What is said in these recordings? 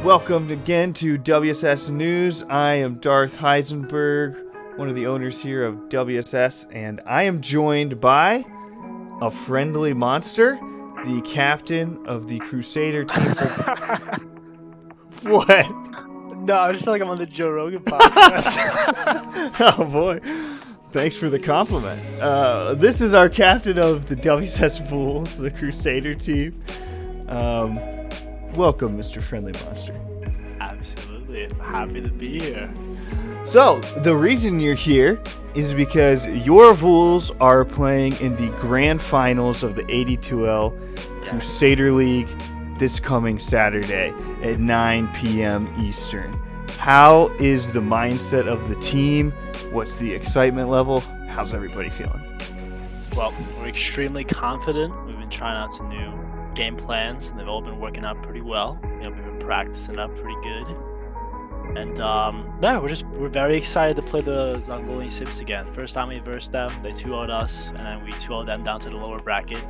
Welcome again to WSS News. I am Darth Heisenberg, one of the owners here of WSS, and I am joined by AFriendlyMonster, the captain of the Crusader team. What? No, I just feel like I'm on the Joe Rogan podcast. Oh boy. Thanks for the compliment. This is our captain of the WSS Vhouls, the Crusader team. Welcome, Mr. Friendly Monster. Absolutely. I'm happy to be here. So, the reason you're here is because your Vhouls are playing in the grand finals of the 82L Crusader League this coming Saturday at 9 p.m. Eastern. How is the mindset of the team? What's the excitement level? How's everybody feeling? Well, we're extremely confident. We've been trying out some new game plans, and they've all been working out pretty well. We've been practicing up pretty good. And we're very excited to play the Zongolian Sims again. First time we versed them, they 2-0'd us, and then we 2-0'd them down to the lower bracket.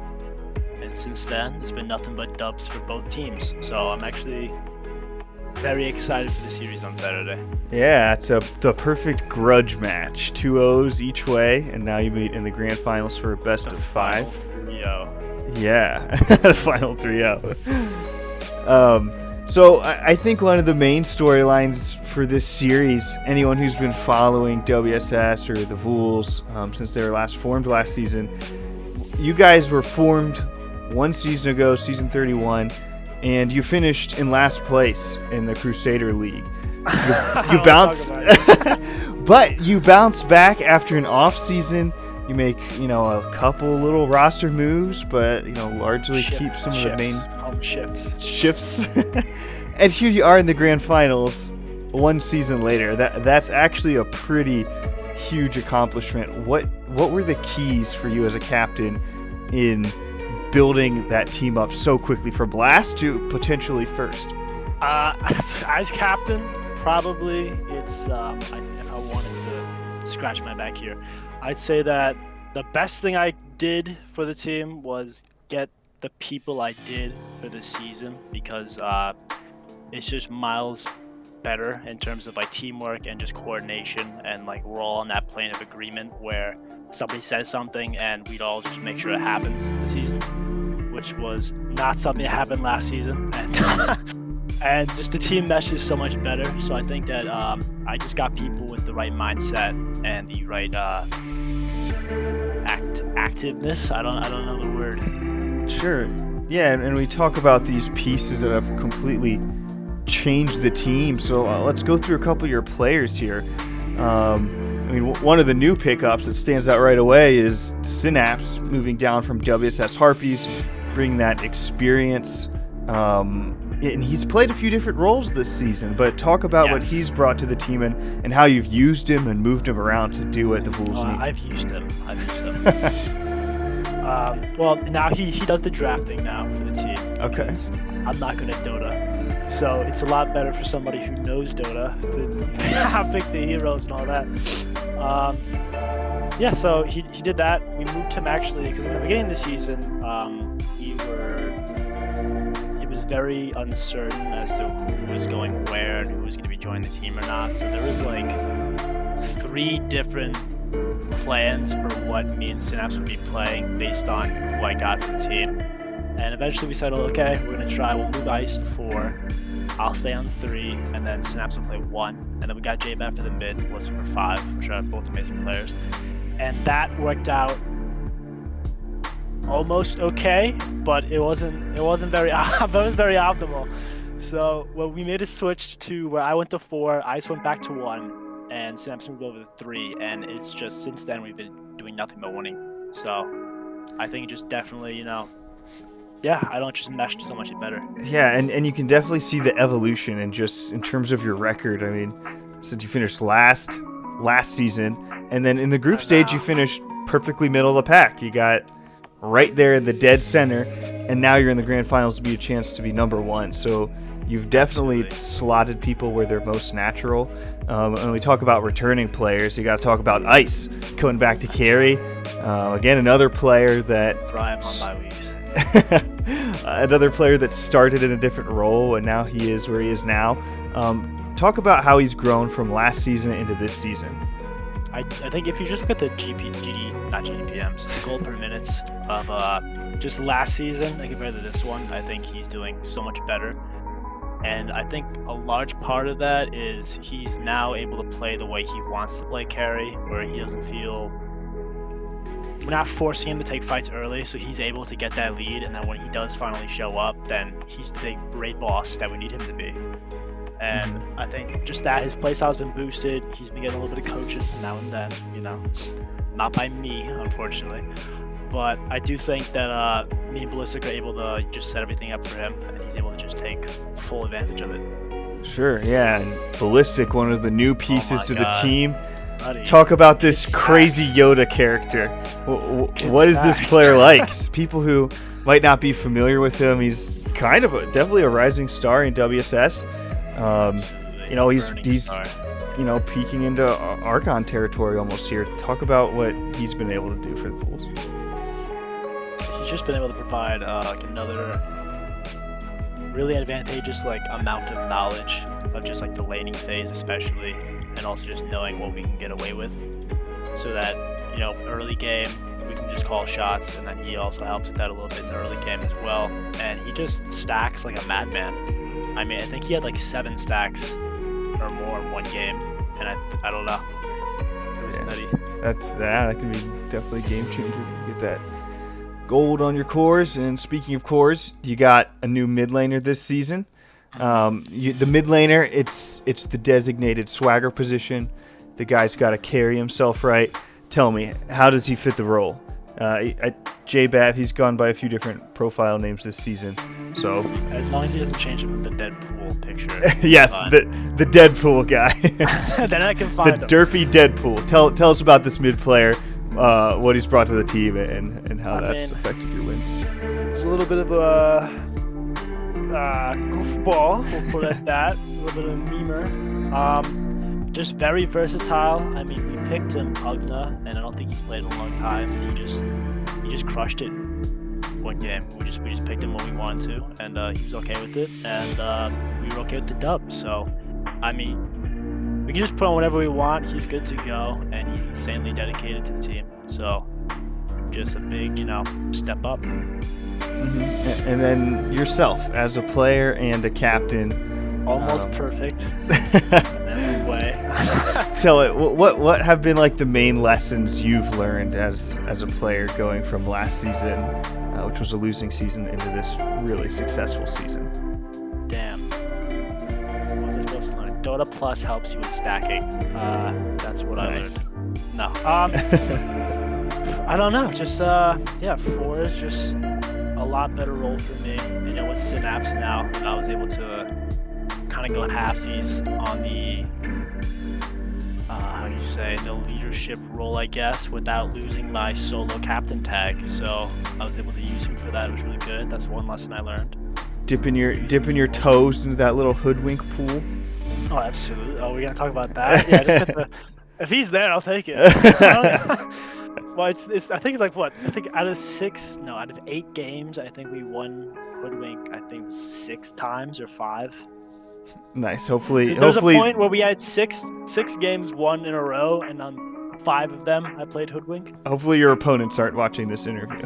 And since then, it's been nothing but dubs for both teams. So I'm actually very excited for the series on Saturday. Yeah, it's the perfect grudge match. 2-0s each way, and now you meet in the grand finals for a best of 5. 3-0. Yeah, the final 3-0. So I think one of the main storylines for this series, anyone who's been following WSS or the Vhouls since they were last formed last season, you guys were formed one season ago, season 31, and you finished in last place in the Crusader League. You bounced, but you bounced back after an off season. You make, a couple little roster moves, but, largely keep some of the main shifts. And here you are in the grand finals one season later. That's actually a pretty huge accomplishment. What were the keys for you as a captain in building that team up so quickly from last to potentially first? As captain, probably it's, if I wanted to scratch my back here, I'd say that the best thing I did for the team was get the people I did for this season, because it's just miles better in terms of teamwork and just coordination, and we're all on that plane of agreement where somebody says something and we'd all just make sure it happens this season, which was not something that happened last season. And just the team mesh is so much better. So I think that I just got people with the right mindset and the right activeness. I don't know the word. Sure. Yeah, and we talk about these pieces that have completely changed the team. So let's go through a couple of your players here. One of the new pickups that stands out right away is Synapse, moving down from WSS Harpies, bringing that experience. And he's played a few different roles this season, but talk about what he's brought to the team and how you've used him and moved him around to do what the Vhouls need. I've used him. Well, now he does the drafting now for the team. Okay. I'm not good at Dota, so it's a lot better for somebody who knows Dota to pick the heroes and all that. So he did that. We moved him actually because in the beginning of the season, he was very uncertain as to who was going where and who was going to be joining the team or not. So there was 3 different plans for what me and Synapse would be playing based on who I got from the team. And eventually we said, okay, we're going to try. We'll move Ice to 4. I'll stay on 3, and then Synapse will play 1. And then we got J-Bat for the mid, Melissa for 5, which are both amazing players. And that worked out almost okay, but it wasn't very optimal. So when we made a switch to where I went to 4, Ice went back to 1, and Synapse moved over to 3, and it's just since then we've been doing nothing but winning. So I think it just definitely, I don't just mesh so much better. Yeah, and you can definitely see the evolution and just in terms of your record. I mean, since you finished last season, and then in the group stage you finished perfectly middle of the pack. You got right there in the dead center, and now you're in the grand finals to be a chance to be number 1. So you've definitely slotted people where they're most natural. When we talk about returning players, you got to talk about Ice going back to carry. Again, another player that another player that started in a different role, and now he is where he is now. Talk about how he's grown from last season into this season. I think if you just look at the not GDPMs, the goal per minutes of just last season and compared to this one, I think he's doing so much better. And I think a large part of that is he's now able to play the way he wants to play carry, where he doesn't feel... We're not forcing him to take fights early, so he's able to get that lead, and then when he does finally show up, then he's the big raid boss that we need him to be. And I think just that his playstyle has been boosted. He's been getting a little bit of coaching now and then, not by me, unfortunately. But I do think that me and Ballistic are able to just set everything up for him, and he's able to just take full advantage of it. Sure, yeah. And Ballistic, one of the new pieces to the team. Buddy, talk about this crazy Yoda character. What is this player like? People who might not be familiar with him, he's kind of definitely a rising star in WSS. He's peeking into Archon territory almost here. Talk about what he's been able to do for the Vhouls. He's just been able to provide another really advantageous amount of knowledge of just the laning phase especially, and also just knowing what we can get away with, so that early game we can just call shots, and then he also helps with that a little bit in the early game as well. And he just stacks like a madman. I mean, I think he had 7 stacks or more in one game, and I don't know. It was nutty. That can be definitely a game changer. Get that gold on your cores. And speaking of cores, you got a new mid laner this season. The mid laner, it's the designated swagger position. The guy's got to carry himself right. Tell me, how does he fit the role? J-Bav, he's gone by a few different profile names this season. So as long as he doesn't change it from the Deadpool picture. Yes, the Deadpool guy. Then I can find the derpy Deadpool. Tell us about this mid player, what he's brought to the team, and how that's affected your wins. It's a little bit of a goofball, we'll put it at that. A little bit of a memer. Just very versatile. I mean, we picked him Pugna, and I don't think he's played in a long time. And he just crushed it one game. We just picked him when we wanted to, and he was okay with it, and we were okay with the dub. So, I mean, we can just put on whatever we want. He's good to go, and he's insanely dedicated to the team. So, just a big, step up. Mm-hmm. And then yourself as a player and a captain. Almost perfect in every way. Tell it, what have been the main lessons you've learned as a player going from last season, which was a losing season, into this really successful season? Damn. What was I supposed to learn? Dota Plus helps you with stacking. That's what Nice. I learned. No. I don't know. Just 4 is just a lot better role for me. With Synapse now, I was able to kind of go halfsies on the the leadership role, I guess, without losing my solo captain tag. So I was able to use him for that. It was really good. That's one lesson I learned. Dipping your toes into that little hoodwink pool. Oh, absolutely. Oh, we're gonna talk about that. Yeah, just get if he's there, I'll take it. Well, it's I think it's what? I think out of 8 games, I think we won hoodwink. I think 6 times or 5. Nice. Hopefully, there's a point where we had six games won in a row, and on 5 of them, I played hoodwink. Hopefully, your opponents aren't watching this interview.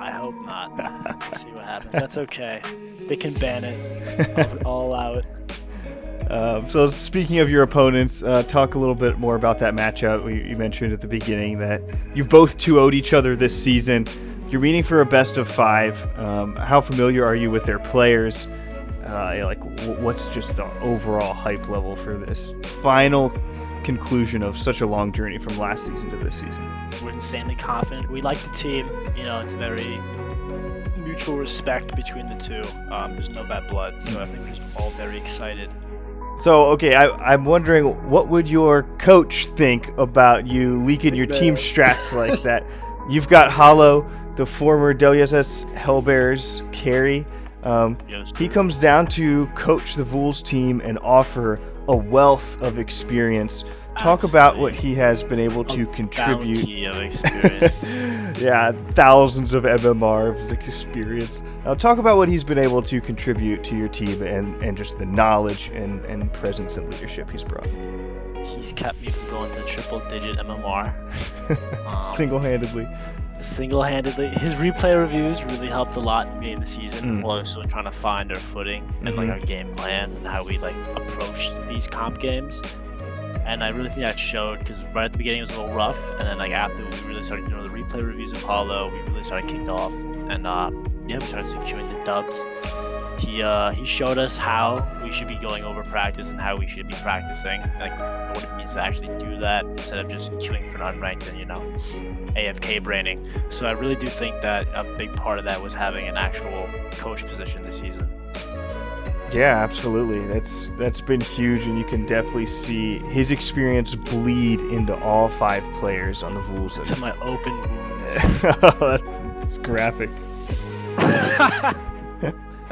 I hope not. We'll see what happens. That's okay. They can ban it. I'll allow it. So speaking of your opponents, talk a little bit more about that matchup. You mentioned at the beginning that you've both 2-0'd each other this season. You're meeting for a best of 5. How familiar are you with their players? What's just the overall hype level for this final conclusion of such a long journey from last season to this season? We're insanely confident. We like the team. It's a very mutual respect between the two. There's no bad blood, so I think we're just all very excited. So, okay, I'm wondering, what would your coach think about you leaking your team strats like that? You've got Hollow, the former WSS Hellbears carry. He comes down to coach the Vhouls team and offer a wealth of experience. Talk about what he has been able to contribute. Bounty of experience. Yeah, thousands of MMR of his experience. Now talk about what he's been able to contribute to your team and just the knowledge and presence and leadership he's brought. He's kept me from going to triple-digit MMR. Single-handedly. Single-handedly. His replay reviews really helped a lot in the season. Also trying to find our footing and like our game plan and how we like approach these comp games. And I really think that showed because right at the beginning it was a little rough, and then like after we really started doing the replay reviews of Hollow, we really started kicked off, and yeah, we started securing the dubs. He showed us how we should be going over practice and how we should be practicing, like what it means to actually do that instead of just queuing for unranked and AFK braining. So I really do think that a big part of that was having an actual coach position this season. Yeah, absolutely. That's been huge, and you can definitely see his experience bleed into all 5 players on the Vhouls. To my open wounds. That's graphic.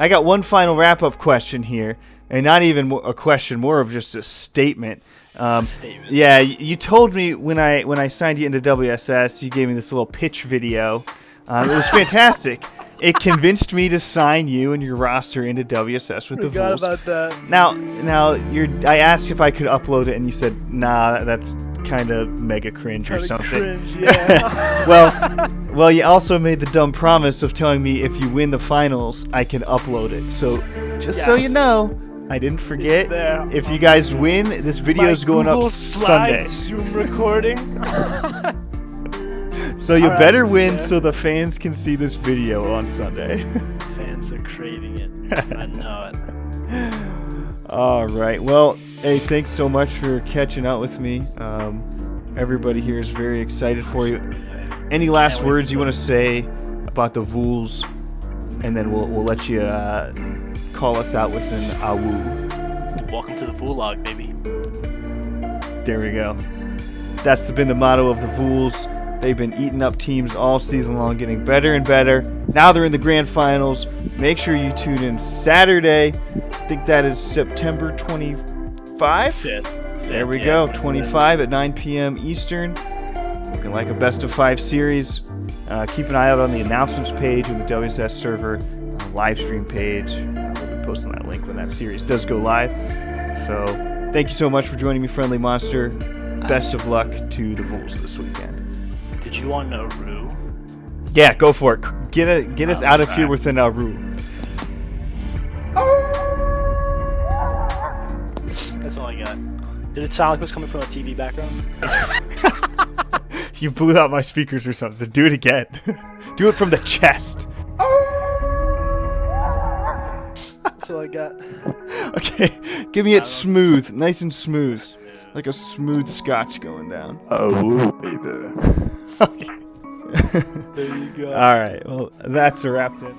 I got one final wrap-up question here, and not even a question, more of just a statement. A statement. Yeah, you told me when I signed you into WSS, you gave me this little pitch video. It was fantastic. It convinced me to sign you and your roster into WSS with the Vhouls. Forgot about that. Now I asked if I could upload it, and you said, "Nah, that's kind of mega cringe or something." Cringe, yeah. well, you also made the dumb promise of telling me if you win the finals, I can upload it. So, just so you know, I didn't forget. If you guys win, this video is going up Sunday. Zoom recording. So you better win so the fans can see this video on Sunday. Fans are craving it. I know it. All right. Well, hey, thanks so much for catching up with me. Everybody here is very excited for you. Any last words you want to say about the Vhouls? And then we'll let you call us out with an awoo. Welcome to the Vlog, baby. There we go. That's been the motto of the Vhouls. They've been eating up teams all season long, getting better and better. Now they're in the grand finals. Make sure you tune in Saturday. I think that is September 25? 5th. There we go, 25 at 9 p.m. Eastern. Looking like a best-of-5 series. Keep an eye out on the announcements page and the WSS server live stream page. We'll be posting that link when that series does go live. So thank you so much for joining me, Friendly Monster. Best of luck to the Vhouls this weekend. Did you want to Nauru? Yeah, go for it. Get us out of here with an Nauru. That's all I got. Did it sound like it was coming from a TV background? You blew out my speakers or something. Do it again. Do it from the chest. That's all I got. Okay, give me it smooth. Nice and smooth. Like a smooth scotch going down. Oh, baby. Okay. There you go. All right. Well, that's a wrap then.